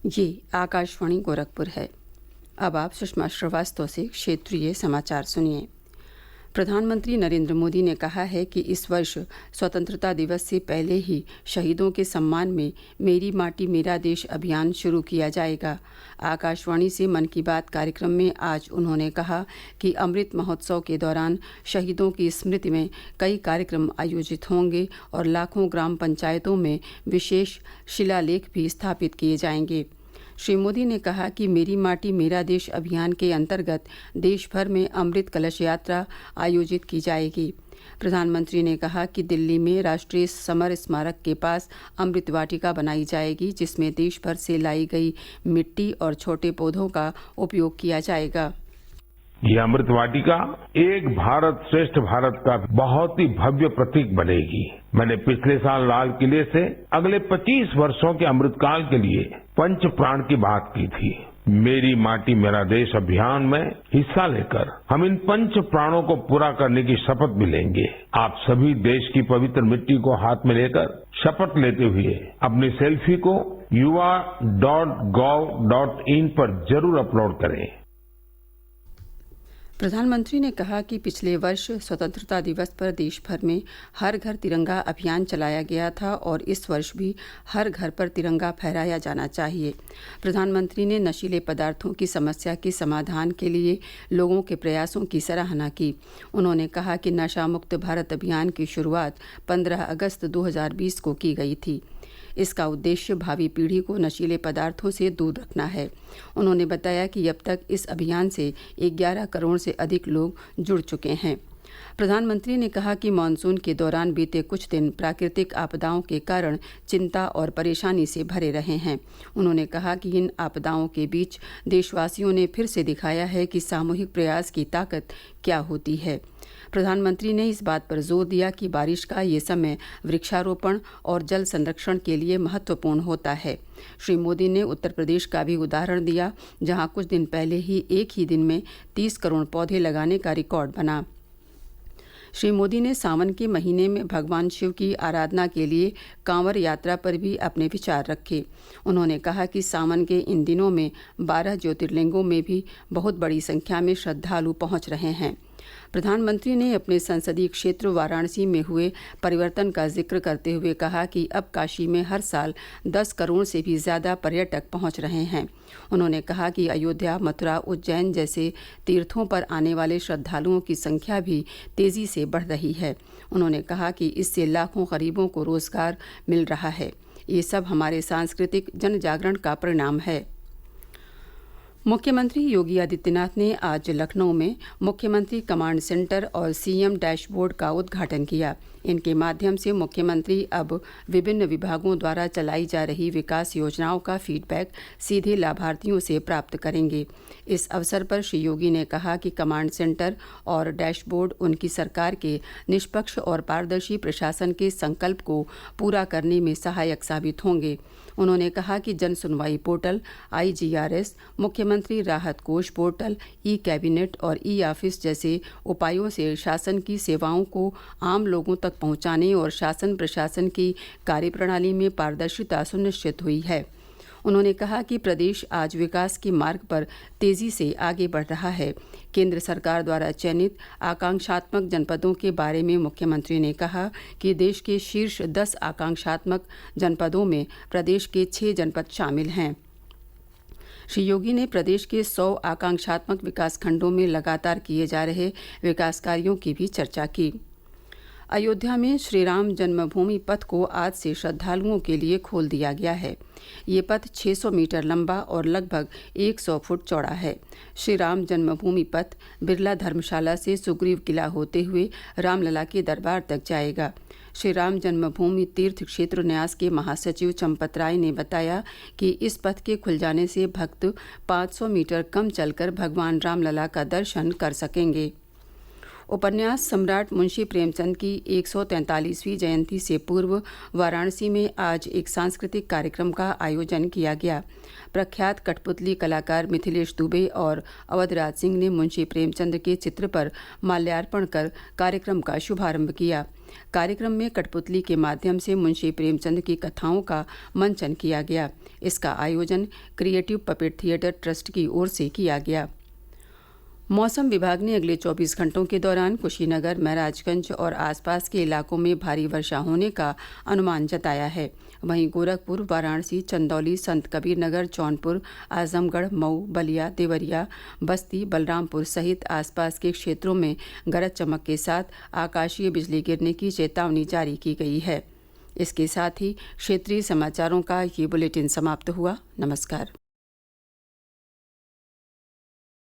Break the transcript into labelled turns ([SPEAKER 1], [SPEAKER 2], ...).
[SPEAKER 1] ये आकाशवाणी गोरखपुर है। अब आप सुषमा श्रीवास्तव से क्षेत्रीय समाचार सुनिए। प्रधानमंत्री नरेंद्र मोदी ने कहा है कि इस वर्ष स्वतंत्रता दिवस से पहले ही शहीदों के सम्मान में मेरी माटी मेरा देश अभियान शुरू किया जाएगा। आकाशवाणी से मन की बात कार्यक्रम में आज उन्होंने कहा कि अमृत महोत्सव के दौरान शहीदों की स्मृति में कई कार्यक्रम आयोजित होंगे और लाखों ग्राम पंचायतों में विशेष शिलालेख भी स्थापित किए जाएंगे। श्री मोदी ने कहा कि मेरी माटी मेरा देश अभियान के अंतर्गत देश भर में अमृत कलश यात्रा आयोजित की जाएगी। प्रधानमंत्री ने कहा कि दिल्ली में राष्ट्रीय समर स्मारक के पास अमृत वाटिका बनाई जाएगी, जिसमें देश भर से लाई गई मिट्टी और छोटे पौधों का उपयोग किया जाएगा।
[SPEAKER 2] ये अमृत वाटिका एक भारत श्रेष्ठ भारत का बहुत ही भव्य प्रतीक बनेगी। मैंने पिछले साल लाल किले से अगले 25 वर्षों के अमृतकाल के लिए पंच प्राण की बात की थी। मेरी माटी मेरा देश अभियान में हिस्सा लेकर हम इन पंच प्राणों को पूरा करने की शपथ भी लेंगे। आप सभी देश की पवित्र मिट्टी को हाथ में लेकर शपथ लेते हुए अपनी सेल्फी को yuva.gov.in पर जरूर अपलोड करें।
[SPEAKER 1] प्रधानमंत्री ने कहा कि पिछले वर्ष स्वतंत्रता दिवस पर देश भर में हर घर तिरंगा अभियान चलाया गया था और इस वर्ष भी हर घर पर तिरंगा फहराया जाना चाहिए। प्रधानमंत्री ने नशीले पदार्थों की समस्या के समाधान के लिए लोगों के प्रयासों की सराहना की। उन्होंने कहा कि नशा मुक्त भारत अभियान की शुरुआत 15 अगस्त 2020 को की गई थी। इसका उद्देश्य भावी पीढ़ी को नशीले पदार्थों से दूर रखना है। उन्होंने बताया कि अब तक इस अभियान से 11 करोड़ से अधिक लोग जुड़ चुके हैं। प्रधानमंत्री ने कहा कि मानसून के दौरान बीते कुछ दिन प्राकृतिक आपदाओं के कारण चिंता और परेशानी से भरे रहे हैं। उन्होंने कहा कि इन आपदाओं के बीच देशवासियों ने फिर से दिखाया है कि सामूहिक प्रयास की ताकत क्या होती है। प्रधानमंत्री ने इस बात पर जोर दिया कि बारिश का ये समय वृक्षारोपण और जल संरक्षण के लिए महत्वपूर्ण होता है। श्री मोदी ने उत्तर प्रदेश का भी उदाहरण दिया, जहां कुछ दिन पहले ही एक ही दिन में 30 करोड़ पौधे लगाने का रिकॉर्ड बना। श्री मोदी ने सावन के महीने में भगवान शिव की आराधना के लिए कांवड़ यात्रा पर भी अपने विचार रखे। उन्होंने कहा कि सावन के इन दिनों में 12 ज्योतिर्लिंगों में भी बहुत बड़ी संख्या में श्रद्धालु पहुंच रहे हैं। प्रधानमंत्री ने अपने संसदीय क्षेत्र वाराणसी में हुए परिवर्तन का जिक्र करते हुए कहा कि अब काशी में हर साल 10 करोड़ से भी ज्यादा पर्यटक पहुंच रहे हैं। उन्होंने कहा कि अयोध्या, मथुरा, उज्जैन जैसे तीर्थों पर आने वाले श्रद्धालुओं की संख्या भी तेजी से बढ़ रही है। उन्होंने कहा कि इससे लाखों गरीबों को रोजगार मिल रहा है। ये सब हमारे सांस्कृतिक जन जागरण का परिणाम है। मुख्यमंत्री योगी आदित्यनाथ ने आज लखनऊ में मुख्यमंत्री कमांड सेंटर और सीएम डैशबोर्ड का उद्घाटन किया। इनके माध्यम से मुख्यमंत्री अब विभिन्न विभागों द्वारा चलाई जा रही विकास योजनाओं का फीडबैक सीधे लाभार्थियों से प्राप्त करेंगे। इस अवसर पर श्री योगी ने कहा कि कमांड सेंटर और डैशबोर्ड उनकी सरकार के निष्पक्ष और पारदर्शी प्रशासन के संकल्प को पूरा करने में सहायक साबित होंगे। उन्होंने कहा कि जन सुनवाई पोर्टल, IGRS, मुख्यमंत्री राहत कोष पोर्टल, ई कैबिनेट और ई ऑफिस जैसे उपायों से शासन की सेवाओं को आम लोगों तक पहुंचाने और शासन प्रशासन की कार्यप्रणाली में पारदर्शिता सुनिश्चित हुई है। उन्होंने कहा कि प्रदेश आज विकास के मार्ग पर तेजी से आगे बढ़ रहा है। केंद्र सरकार द्वारा चयनित आकांक्षात्मक जनपदों के बारे में मुख्यमंत्री ने कहा कि देश के शीर्ष 10 आकांक्षात्मक जनपदों में प्रदेश के 6 जनपद शामिल हैं। श्री योगी ने प्रदेश के 100 आकांक्षात्मक विकासखंडों में लगातार किए जा रहे विकास कार्यों की भी चर्चा की। अयोध्या में श्री राम जन्मभूमि पथ को आज से श्रद्धालुओं के लिए खोल दिया गया है। ये पथ 600 मीटर लंबा और लगभग 100 फुट चौड़ा है। श्री राम जन्मभूमि पथ बिरला धर्मशाला से सुग्रीव किला होते हुए रामलला के दरबार तक जाएगा। श्री राम जन्मभूमि तीर्थ क्षेत्र न्यास के महासचिव चंपत राय ने बताया कि इस पथ के खुल जाने से भक्त 500 मीटर कम चलकर भगवान रामलला का दर्शन कर सकेंगे। उपन्यास सम्राट मुंशी प्रेमचंद की 143वीं जयंती से पूर्व वाराणसी में आज एक सांस्कृतिक कार्यक्रम का आयोजन किया गया। प्रख्यात कठपुतली कलाकार मिथिलेश दुबे और अवधराज सिंह ने मुंशी प्रेमचंद के चित्र पर माल्यार्पण कर कार्यक्रम का शुभारंभ किया। कार्यक्रम में कठपुतली के माध्यम से मुंशी प्रेमचंद की कथाओं का मंचन किया गया। इसका आयोजन क्रिएटिव पपेट थिएटर ट्रस्ट की ओर से किया गया। मौसम विभाग ने अगले 24 घंटों के दौरान कुशीनगर, महराजगंज और आसपास के इलाकों में भारी वर्षा होने का अनुमान जताया है। वहीं गोरखपुर, वाराणसी, चंदौली, संत कबीर नगर, जौनपुर, आजमगढ़, मऊ, बलिया, देवरिया, बस्ती, बलरामपुर सहित आसपास के क्षेत्रों में गरज चमक के साथ आकाशीय बिजली गिरने की चेतावनी जारी की गई है। इसके साथ ही क्षेत्रीय समाचारों का ये बुलेटिन समाप्त हुआ। नमस्कार।